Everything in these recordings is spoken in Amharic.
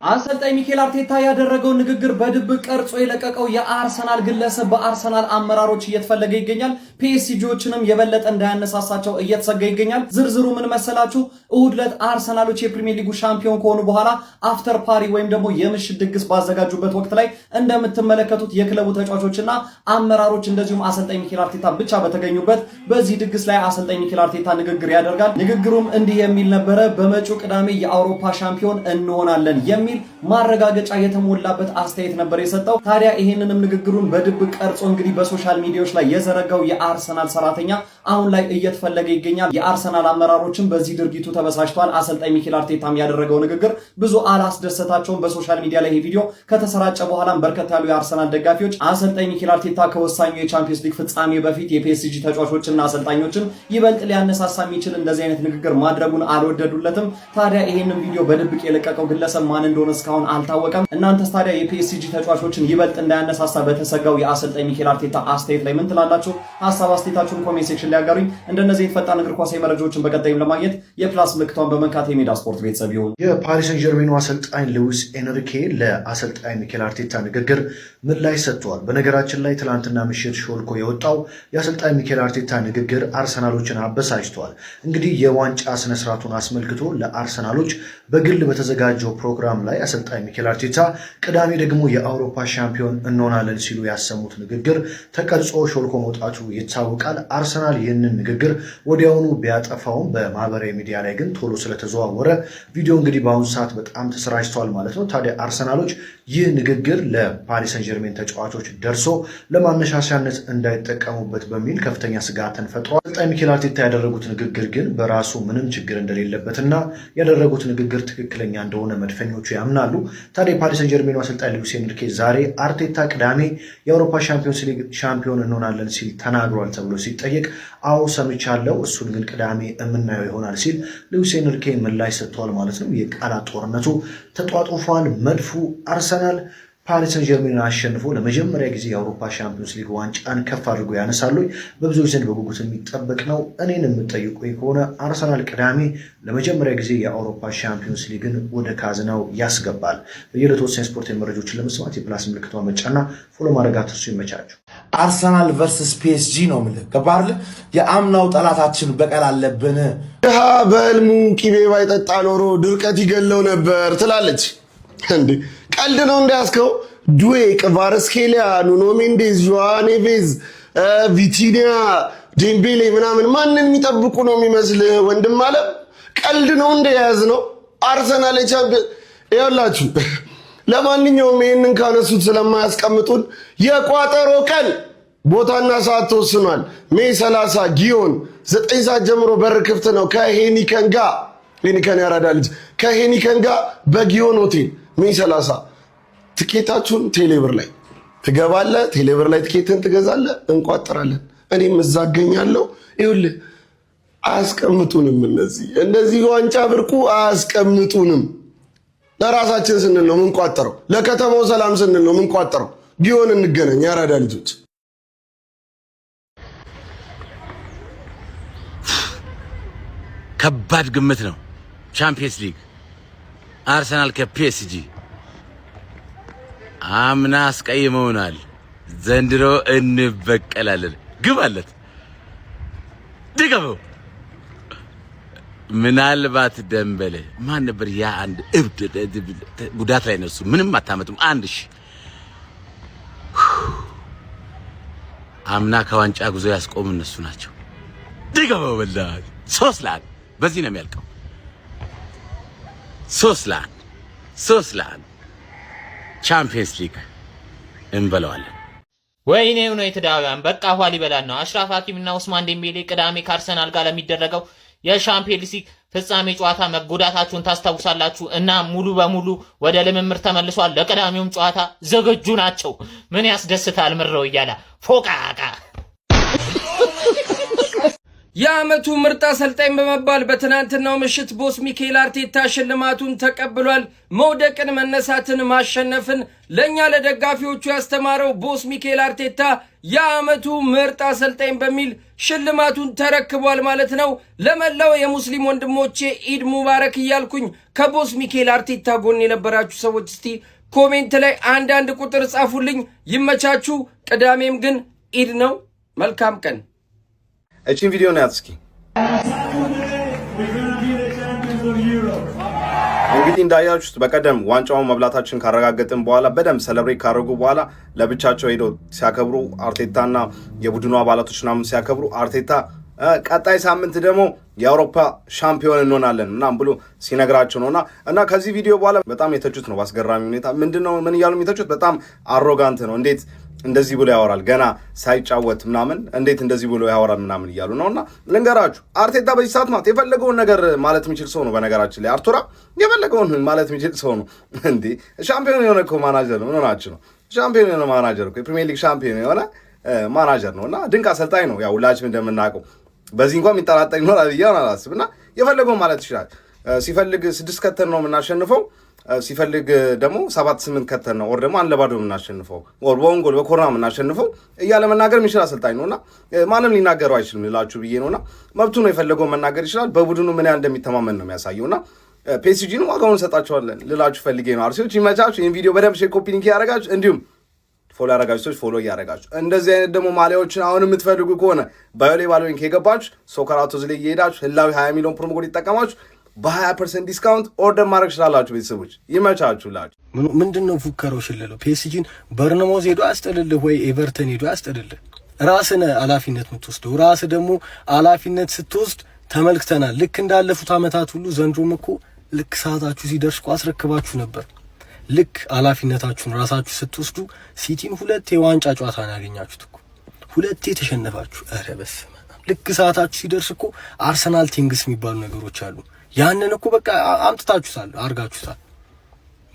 አሰልጣኝ ሚኬል አርቴታ ያደረገው ንግግር በድብቅ ቀርጾ የለቀቀው የአርሰናል ግለሰብ በአርሰናል አመራሮች እየተፈለገ ይገኛል። ፒኤስጂዎችንም የበለጠ እንዳያነሳሳቸው እየተሰጋ ይገኛል። ዝርዝሩ ምን መሰላችሁ? እሁድ ዕለት አርሰናሎች የፕሪሚየር ሊጉ ሻምፒዮን ከሆኑ በኋላ አፍተር ፓሪ ወይም ደግሞ የምሽት ድግስ ባዘጋጁበት ወቅት ላይ እንደምትመለከቱት የክለቡ ተጫዋቾችና አመራሮች እንደዚሁም አሰልጣኝ ሚኬል አርቴታ ብቻ በተገኙበት በዚህ ድግስ ላይ አሰልጣኝ ሚኬል አርቴታ ንግግር ያደርጋል። ንግግሩም እንዲህ የሚል ነበረ። በመጪው ቅዳሜ የአውሮፓ ሻምፒዮን እንሆናለን የሚል ማረጋገጫ የተሞላበት አስተያየት ነበር የሰጠው። ታዲያ ይሄንንም ንግግሩን በድብቅ ቀርጾ እንግዲህ በሶሻል ሚዲያዎች ላይ የዘረጋው የአርሰናል ሰራተኛ አሁን ላይ እየተፈለገ ይገኛል። የአርሰናል አመራሮችም በዚህ ድርጊቱ ተበሳጭተዋል። አሰልጣኝ ሚኬል አርቴታም ያደረገው ንግግር ብዙ አላስደሰታቸውም። በሶሻል ሚዲያ ላይ ይሄ ቪዲዮ ከተሰራጨ በኋላም በርከት ያሉ የአርሰናል ደጋፊዎች አሰልጣኝ ሚኬል አርቴታ ከወሳኙ የቻምፒየንስ ሊግ ፍጻሜ በፊት የፒኤስጂ ተጫዋቾችና አሰልጣኞችን ይበልጥ ሊያነሳሳ የሚችል እንደዚህ አይነት ንግግር ማድረጉን አልወደዱለትም። ታዲያ ይሄንን ቪዲዮ በድብቅ የለቀቀው ግለሰብ ማን እንደሆነ እስካሁን አልታወቀም። እናንተስ ታዲያ የፒኤስጂ ተጫዋቾችን ይበልጥ እንዳያነሳሳ በተሰጋው የአሰልጣኝ ሚኬል አርቴታ አስተያየት ላይ ምን ትላላችሁ? ሐሳብ አስተያየታችሁን ኮሜንት ሴክሽን ላይ አጋሩኝ። እንደነዚህ የተፈጣን እግር ኳስ መረጃዎችን በቀጣይም ለማግኘት የፕላስ ምልክቷን በመንካት የሜዳ ስፖርት ቤተሰብ ይሁኑ። የፓሪስ ሰን ጀርሜኑ አሰልጣኝ ሉዊስ ኤንሪኬ ለአሰልጣኝ ሚኬል አርቴታ ንግግር ምላሽ ሰጥተዋል። በነገራችን ላይ ትላንትና ምሽት ሾልኮ የወጣው የአሰልጣኝ ሚኬል አርቴታ ንግግር አርሰናሎችን አበሳጭተዋል። እንግዲህ የዋንጫ ስነስርዓቱን አስመልክቶ ለአርሰናሎች በግል በተዘጋጀው ፕሮግራም ላይ አሰልጣኝ ሚኬል አርቴታ ቅዳሜ ደግሞ የአውሮፓ ሻምፒዮን እንሆናለን ሲሉ ያሰሙት ንግግር ተቀርጾ ሾልኮ መውጣቱ ይታወቃል። አርሰናል ይህንን ንግግር ወዲያውኑ ቢያጠፋውም በማህበራዊ ሚዲያ ላይ ግን ቶሎ ስለተዘዋወረ ቪዲዮ እንግዲህ በአሁኑ ሰዓት በጣም ተሰራጭቷል ማለት ነው። ታዲያ አርሰናሎች ይህ ንግግር ለፓሪስ ሰን ጀርሜን ተጫዋቾች ደርሶ ለማነሳሻነት እንዳይጠቀሙበት በሚል ከፍተኛ ስጋትን ፈጥሯል። አሰልጣኝ ሚኬል አርቴታ ያደረጉት ንግግር ግን በራሱ ምንም ችግር እንደሌለበትና ያደረጉት ንግግር ትክክለኛ እንደሆነ መድፈኞቹ ያምናሉ። ታዲያ የፓሪስ ሰን ጀርሜኑ አሰልጣኝ ሉዊስ ኤንሪኬ ዛሬ አርቴታ ቅዳሜ የአውሮፓ ሻምፒዮንስ ሊግ ሻምፒዮን እንሆናለን ሲል ተናግሯል ተብሎ ሲጠየቅ አዎ ሰምቻለሁ፣ እሱን ግን ቅዳሜ የምናየው ይሆናል ሲል ሉዊስ ኤንሪኬ ምላሽ ሰጥቷል ማለት ነው። የቃላት ጦርነቱ ተጧጡፏል። መድፉ አርሰናል ፓሪስ ሰን ጀርሜንን አሸንፎ ለመጀመሪያ ጊዜ የአውሮፓ ሻምፒዮንስ ሊግ ዋንጫን ከፍ አድርጎ ያነሳሉ። በብዙዎች ዘንድ በጉጉት የሚጠበቅ ነው። እኔን የምጠይቁኝ ከሆነ አርሰናል ቅዳሜ ለመጀመሪያ ጊዜ የአውሮፓ ሻምፒዮንስ ሊግን ወደ ካዝናው ያስገባል። በየዕለቱ ወሳኝ ስፖርታዊ መረጃዎችን ለመስማት የፕላስ ምልክቷን መጫና ፎሎ ማድረግ አትርሱ። ይመቻችሁ። አርሰናል ቨርሰስ ፒኤስጂ ነው የምልህ። ገባህ? የአምናው ጠላታችን በቀል አለብን። ድሃ በህልሙ ቂቤ ባይጠጣ ኖሮ ድርቀት ይገለው ነበር ትላለች። እንዴ ቀልድ ነው እንዳያስከው። ዱዌ፣ ክቫራትስኬሊያ፣ ኑኖ ሜንዴዝ፣ ጆዋ ኔቬዝ፣ ቪቲኒያ፣ ዴምቤሌ ምናምን ማንን የሚጠብቁ ነው የሚመስልህ? ወንድም አለ ቀልድ ነው እንደያዝ ነው። አርሰናል የቻምፒዮን ይኸውላችሁ። ለማንኛውም ይህንን ካነሱት ስለማያስቀምጡን የቋጠሮ ቀን ቦታና ሰዓት ተወስኗል። ሜይ 30 ጊዮን 9 ሰዓት ጀምሮ በር ክፍት ነው። ከሄኒከን ጋር ሄኒከን ያራዳ ልጅ ከሄኒከን ጋር በጊዮን ሆቴል ሜይ 30 ትኬታችሁን ቴሌብር ላይ ትገባለህ። ቴሌብር ላይ ትኬትን ትገዛለህ። እንቋጥራለን። እኔም እዛ እገኛለሁ። ይኸውልህ አያስቀምጡንም። እንደዚህ ዋንጫ ብርቁ አያስቀምጡንም። ለራሳችን ስንል ነው ምንቋጠረው። ለከተማው ሰላም ስንል ነው ምንቋጠረው። ጊዮን እንገናኝ ያራዳ ልጆች። ከባድ ግምት ነው። ቻምፒየንስ ሊግ አርሰናል ከፒኤስጂ አምና አስቀይመውናል። ዘንድሮ እንበቀላለን። ግብ አለት ድገመው። ምናልባት ደንበለ ማን ነበር ያ አንድ እብድ ጉዳት ላይ ነው። እሱ ምንም አታመጡም። አንድ ሺህ አምና ከዋንጫ ጉዞ ያስቆሙ እነሱ ናቸው። ድገመው በላ 3-1 በዚህ ነው የሚያልቀው። 3-1 ቻምፒየንስ ሊግ እንበለዋለን። ወይኔ ነው የተዳጋም በቃ ኋላ ይበላል ነው። አሽራፍ ሀኪምና ኡስማን ዴምቤሌ ቅዳሜ ከአርሰናል ጋር ለሚደረገው የሻምፒየንስ ሊግ ፍጻሜ ጨዋታ መጎዳታችሁን ታስታውሳላችሁ እና ሙሉ በሙሉ ወደ ልምምድ ተመልሷል። ለቅዳሜውም ጨዋታ ዝግጁ ናቸው። ምን ያስደስታል ምረው እያለ ፎቃቃ የዓመቱ ምርጥ አሰልጣኝ በመባል በትናንትናው ምሽት ቦስ ሚኬል አርቴታ ሽልማቱን ተቀብሏል። መውደቅን፣ መነሳትን፣ ማሸነፍን ለኛ ለደጋፊዎቹ ያስተማረው ቦስ ሚኬል አርቴታ የዓመቱ ምርጥ አሰልጣኝ በሚል ሽልማቱን ተረክቧል ማለት ነው። ለመላው የሙስሊም ወንድሞቼ ኢድ ሙባረክ እያልኩኝ ከቦስ ሚኬል አርቴታ ጎን የነበራችሁ ሰዎች እስቲ ኮሜንት ላይ አንዳንድ ቁጥር ጻፉልኝ። ይመቻችሁ። ቅዳሜም ግን ኢድ ነው። መልካም ቀን። እቺን ቪዲዮ ነው ያትስኪ እንግዲህ እንዳያችሁት በቀደም ዋንጫውን መብላታችን ካረጋገጥን በኋላ በደንብ ሰለብሬት ካረጉ በኋላ ለብቻቸው ሄደው ሲያከብሩ አርቴታና የቡድኑ አባላቶች ምናምን ሲያከብሩ አርቴታ ቀጣይ ሳምንት ደግሞ የአውሮፓ ሻምፒዮን እንሆናለን እና ብሎ ሲነግራቸው ነውና እና ከዚህ ቪዲዮ በኋላ በጣም የተቹት ነው በአስገራሚ ሁኔታ። ምንድነው ምን እያሉ የተቹት? በጣም አሮጋንት ነው፣ እንዴት እንደዚህ ብሎ ያወራል ገና ሳይጫወት ምናምን እንዴት እንደዚህ ብሎ ያወራል ምናምን እያሉ ነውና ልንገራችሁ፣ አርቴታ በዚህ ሰዓት ማለት የፈለገውን ነገር ማለት የሚችል ሰው ነው። በነገራችን ላይ አርቱራ የፈለገውን ማለት የሚችል ሰው ነው። እንዴ ሻምፒዮን የሆነ እኮ ማናጀር ነው። ምን ሆናችሁ ነው? ሻምፒዮን የሆነ ማናጀር እኮ የፕሪሚየር ሊግ ሻምፒዮን የሆነ ማናጀር ነውና ድንቅ አሰልጣኝ ነው። ያው ሁላችንም እንደምናውቀው በዚህ እንኳን የሚጠራጠር ይኖራል ብዬ አላስብና የፈለገውን ማለት ይችላል። ሲፈልግ 6 ከተን ነው የምናሸንፈው፣ ሲፈልግ ደግሞ 7-8 ከተን ነው ወር ደግሞ አንድ ለባዶ የምናሸንፈው ወር በወንጎል በኮርና የምናሸንፈው እያለ መናገር የሚችል አሰልጣኝ ነውና ማንም ሊናገረው አይችልም ልላችሁ ብዬ ነውና መብቱ ነው፣ የፈለገውን መናገር ይችላል። በቡድኑ ምን ያህል እንደሚተማመን ነው የሚያሳየውና ፒኤስጂን ዋጋውን እንሰጣቸዋለን ልላችሁ ፈልጌ ነው። አርሲዎች ይመቻችሁ። ይህን ቪዲዮ በደንብ ሼር፣ ኮፒ ሊንክ ያደረጋችሁ እንዲሁም ፎሎ ያደረጋችሁ ሰዎች ፎሎ እያደረጋችሁ እንደዚህ አይነት ደግሞ ማሊያዎችን አሁን የምትፈልጉ ከሆነ ባዮሌ ባሎኝ ከገባችሁ ሶከራቶዝ ላይ እየሄዳችሁ ህላዊ 20 ሚሊዮን ፕሮሞ ኮድ ይጠቀማችሁ በ20% ዲስካውንት ኦርደር ማድረግ ትችላላችሁ። ቤተሰቦች ይመቻችሁላችሁ። ምንድነው ፉከረው ሽለለው? ፒኤስጂን በርነማውዝ ሄዶ አስጠልልህ ወይ ኤቨርተን ሄዶ አስጠልልህ? ራስን ኃላፊነት የምትወስደው ራስ ደግሞ ኃላፊነት ስትወስድ ተመልክተናል። ልክ እንዳለፉት አመታት ሁሉ ዘንድሮም እኮ ልክ ሰዓታችሁ ሲደርስ እኮ አስረክባችሁ ነበር። ልክ ኃላፊነታችሁን ራሳችሁ ስትወስዱ ሲቲን 2 የዋንጫ ጨዋታ ነው ያገኛችሁት እኮ 2 ተሸነፋችሁ። ኧረ በስመ አብ። ልክ ሰዓታችሁ ሲደርስ እኮ አርሰናል ቲንግስ የሚባሉ ነገሮች አሉ። ያንን እኮ በቃ አምጥታችሁታል፣ አርጋችሁታል።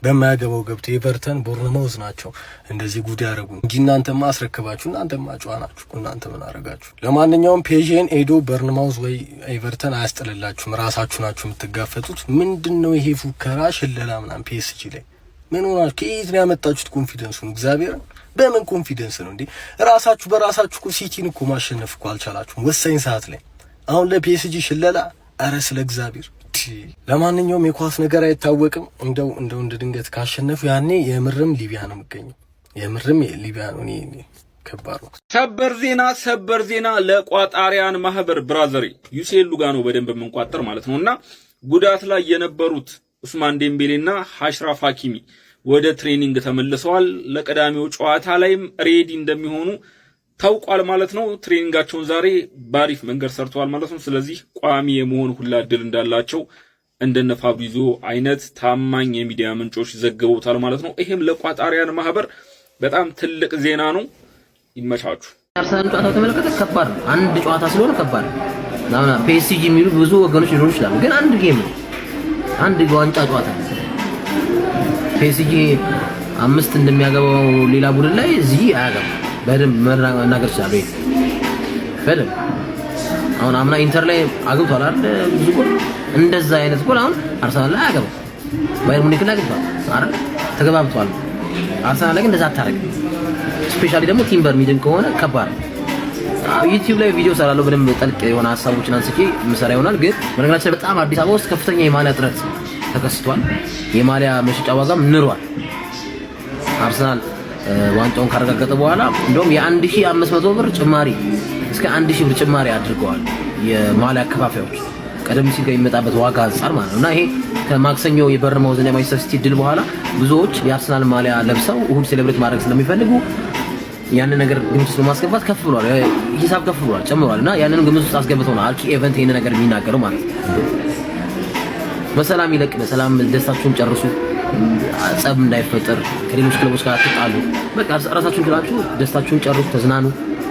በማያገባው ገብቶ ኤቨርተን ቦርነማውዝ ናቸው እንደዚህ ጉድ ያደረጉ እንጂ እናንተማ አስረክባችሁ፣ እናንተማ ጨዋናችሁ፣ እናንተ ምን አረጋችሁ? ለማንኛውም ፔዥን ኤዶ በርነማውዝ ወይ ኤቨርተን አያስጠልላችሁም፣ ራሳችሁ ናችሁ የምትጋፈጡት። ምንድነው ይሄ ፉከራ ሽለላ ምናምን ፒኤስጂ ላይ ምን ሆናችሁ? ከየት ነው ያመጣችሁት ኮንፊደንሱን? እግዚአብሔር በምን ኮንፊደንስ ነው እንዴ? ራሳችሁ በራሳችሁ እኮ ሲቲን እኮ ማሸነፍ እኮ አልቻላችሁም ወሳኝ ሰዓት ላይ። አሁን ለፒኤስጂ ሽለላ? አረ ስለ እግዚአብሔር። ለማንኛውም የኳስ ነገር አይታወቅም። እንደው እንደ ድንገት ካሸነፉ ያኔ የምርም ሊቢያ ነው የሚገኘው፣ የምርም ሊቢያ ነው። እኔ ከባድ ነው። ሰበር ዜና ለቋጣሪያን ማህበር ብራዘሪ ዩሴል ሉጋኖ በደንብ የምንቋጠር ማለት ነውና ጉዳት ላይ የነበሩት ኡስማን ዴምቤሌና አሽራፍ ሀኪሚ ወደ ትሬኒንግ ተመልሰዋል። ለቀዳሚው ጨዋታ ላይም ሬዲ እንደሚሆኑ ታውቋል ማለት ነው። ትሬኒንጋቸውን ዛሬ ባሪፍ መንገድ ሰርተዋል ማለት ነው። ስለዚህ ቋሚ የመሆን ሁላ እድል እንዳላቸው እንደነ ፋብሪዚዮ አይነት ታማኝ የሚዲያ ምንጮች ዘግበውታል ማለት ነው። ይሄም ለቋጣሪያን ማህበር በጣም ትልቅ ዜና ነው። ይመቻቹ። አርሰናል ጨዋታ ተመለከተ ከባድ ነው። አንድ ጨዋታ ስለሆነ ከባድ ነው። ናና ፒኤስጂ የሚሉ ብዙ ወገኖች ሊኖሩ ይችላሉ፣ ግን አንድ ጌም ነው፣ አንድ ዋንጫ ጨዋታ ነው። ፒኤስጂ 5 እንደሚያገባው ሌላ ቡድን ላይ እዚህ አያገባም። በደንብ መናገር ይችላል ወይ በደንብ። አሁን አምና ኢንተር ላይ አግብቷል አይደል? ብዙ ጎል እንደዛ አይነት ጎል አሁን አርሰናል ላይ አያገባም። ባየር ሙኒክ ላይ አግብቷል አይደል? ተገባብቷል። አርሰናል ላይ ግን እንደዛ አታረግም። ስፔሻሊ ደግሞ ቲምበር ሚድን ከሆነ ከባድ ነው። ዩቲዩብ ላይ ቪዲዮ ሰራለሁ በደንብ ጠልቅ የሆነ ሐሳቦችን አንስቼ ምሰራ ይሆናል። ግን በነገራችን በጣም አዲስ አበባ ውስጥ ከፍተኛ የማሊያ እጥረት ተከስቷል። የማሊያ መሸጫ ዋጋም ንሯል። አርሰናል ዋንጫውን ካረጋገጠ በኋላ እንደውም የ1500 ብር ጭማሪ እስከ 1000 ብር ጭማሪ አድርገዋል የማሊያ አከፋፋዮች ቀደም ሲል ከሚመጣበት ዋጋ አንፃር ማለት ነውና ይሄ ከማክሰኞ የበርነማውዝና የማንቸስተር ሲቲ ድል በኋላ ብዙዎች የአርሰናል ማሊያ ለብሰው እሁድ ሴሌብሬት ማድረግ ስለሚፈልጉ ያንን ነገር ግምት ውስጥ ማስገባት ከፍ ብሏል፣ ሂሳብ ከፍ ብሏል፣ ጨምሯልና ያንን ግምት ውስጥ አስገብተው ነው አርኪ ኢቨንት ይሄን ነገር የሚናገረው ማለት ነው። በሰላም ይለቅ፣ በሰላም ደስታችሁን ጨርሱ፣ ጸብ እንዳይፈጠር፣ ከሌሎች ክለቦች ጋር አትጣሉ። በቃ ራሳችሁን ችላችሁ ደስታችሁን ጨርሱ፣ ተዝናኑ።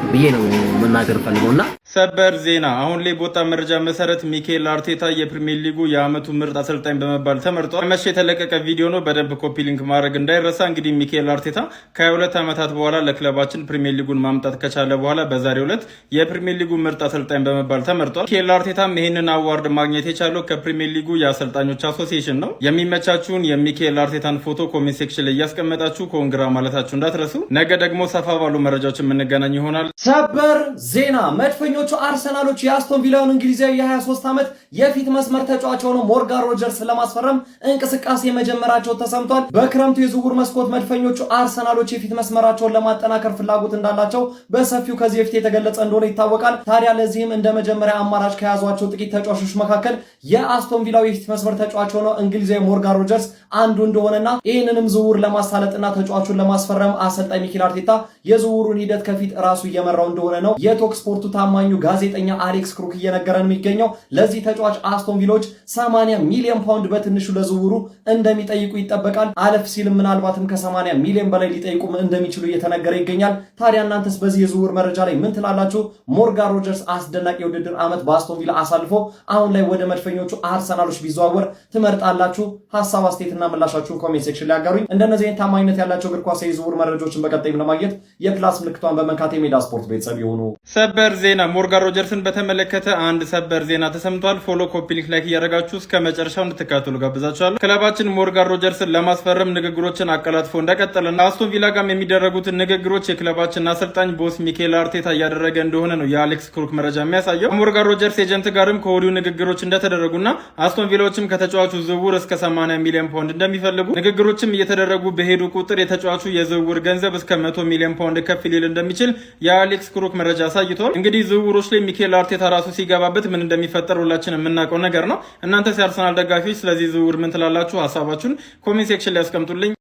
ብዬ ነው መናገር ፈልገውና ሰበር ዜና አሁን ላይ በወጣ መረጃ መሰረት ሚኬል አርቴታ የፕሪሚየር ሊጉ የአመቱ ምርጥ አሰልጣኝ በመባል ተመርጧል። መቼ የተለቀቀ ቪዲዮ ነው፣ በደንብ ኮፒ ሊንክ ማድረግ እንዳይረሳ። እንግዲህ ሚኬል አርቴታ ከ22 ዓመታት በኋላ ለክለባችን ፕሪሚየር ሊጉን ማምጣት ከቻለ በኋላ በዛሬው ዕለት የፕሪሚየር ሊጉ ምርጥ አሰልጣኝ በመባል ተመርጧል። ሚኬል አርቴታም ይህንን አዋርድ ማግኘት የቻለው ከፕሪሚየር ሊጉ የአሰልጣኞች አሶሲዬሽን ነው። የሚመቻችሁን የሚኬል አርቴታን ፎቶ ኮሜንት ሴክሽን ላይ እያስቀመጣችሁ ኮንግራ ማለታችሁ እንዳትረሱ። ነገ ደግሞ ሰፋ ባሉ መረጃዎች የምንገናኝ ይሆናል። ሰበር ዜና መድፈኞቹ አርሰናሎች የአስቶን ቪላውን እንግሊዛዊ የ23 ዓመት የፊት መስመር ተጫዋች ሆኖ ሞርጋን ሮጀርስ ለማስፈረም እንቅስቃሴ መጀመራቸው ተሰምቷል። በክረምቱ የዝውውር መስኮት መድፈኞቹ አርሰናሎች የፊት መስመራቸውን ለማጠናከር ፍላጎት እንዳላቸው በሰፊው ከዚህ በፊት የተገለጸ እንደሆነ ይታወቃል። ታዲያ ለዚህም እንደ መጀመሪያ አማራጭ ከያዟቸው ጥቂት ተጫዋቾች መካከል የአስቶን ቪላው የፊት መስመር ተጫዋች ሆኖ እንግሊዛዊ ሞርጋን ሮጀርስ አንዱ እንደሆነና ይህንንም ዝውውር ለማሳለጥና ተጫዋቹን ለማስፈረም አሰልጣኝ ሚኬል አርቴታ የዝውውሩን ሂደት ከፊት ራሱ እየመራው እንደሆነ ነው የቶክ ስፖርቱ ታማኙ ጋዜጠኛ አሌክስ ክሩክ እየነገረን የሚገኘው። ለዚህ ተጫዋች አስቶን ቪላዎች 80 ሚሊዮን ፓውንድ በትንሹ ለዝውውሩ እንደሚጠይቁ ይጠበቃል። አለፍ ሲልም ምናልባትም ከ80 ሚሊዮን በላይ ሊጠይቁም እንደሚችሉ እየተነገረ ይገኛል። ታዲያ እናንተስ በዚህ የዝውውር መረጃ ላይ ምን ትላላችሁ? ሞርጋን ሮጀርስ አስደናቂ የውድድር ዓመት በአስቶን ቪላ አሳልፎ አሁን ላይ ወደ መድፈኞቹ አርሰናሎች ቢዘዋወር ትመርጣላችሁ? ሀሳብ አስተያየትና ምላሻችሁን ኮሜንት ሴክሽን ላይ ያጋሩኝ። እንደነዚህ አይነት ታማኝነት ያላቸው እግር ኳስ የዝውውር መረጃዎችን በቀጣይም ለማግኘት የፕላስ ምልክቷን በመንካት የሜዳ ስፖርት ቤተሰብ ይሁኑ። ሰበር ዜና ሞርጋን ሮጀርስን በተመለከተ አንድ ሰበር ዜና ተሰምቷል። ፎሎ ኮፒ ሊንክ ላይክ እያደረጋችሁ እስከ መጨረሻው እንድትከታተሉ ጋብዛችኋለሁ። ክለባችን ሞርጋን ሮጀርስን ለማስፈረም ንግግሮችን አቀላጥፎ እንደቀጠለና አስቶን ቪላ ጋርም የሚደረጉትን ንግግሮች የክለባችን አሰልጣኝ ቦስ ሚኬል አርቴታ እያደረገ እንደሆነ ነው የአሌክስ ክሩክ መረጃ የሚያሳየው። ሞርጋን ሮጀርስ ኤጀንት ጋርም ከወዲሁ ንግግሮች እንደተደረጉና አስቶን ቪላዎችም ከተጫዋቹ ዝውውር እስከ 80 ሚሊዮን ፓውንድ እንደሚፈልጉ ንግግሮችም እየተደረጉ በሄዱ ቁጥር የተጫዋቹ የዝውውር ገንዘብ እስከ 100 ሚሊዮን ፓውንድ ከፍ ሊል እንደሚችል የአሌክስ ክሩክ መረጃ አሳይቷል። እንግዲህ ዝውውሮች ላይ ሚኬል አርቴታ ራሱ ሲገባበት ምን እንደሚፈጠር ሁላችን የምናውቀው ነገር ነው። እናንተስ የአርሰናል ደጋፊዎች ስለዚህ ዝውውር ምን ትላላችሁ? ሀሳባችሁን ኮሜንት ሴክሽን ላይ ያስቀምጡልኝ።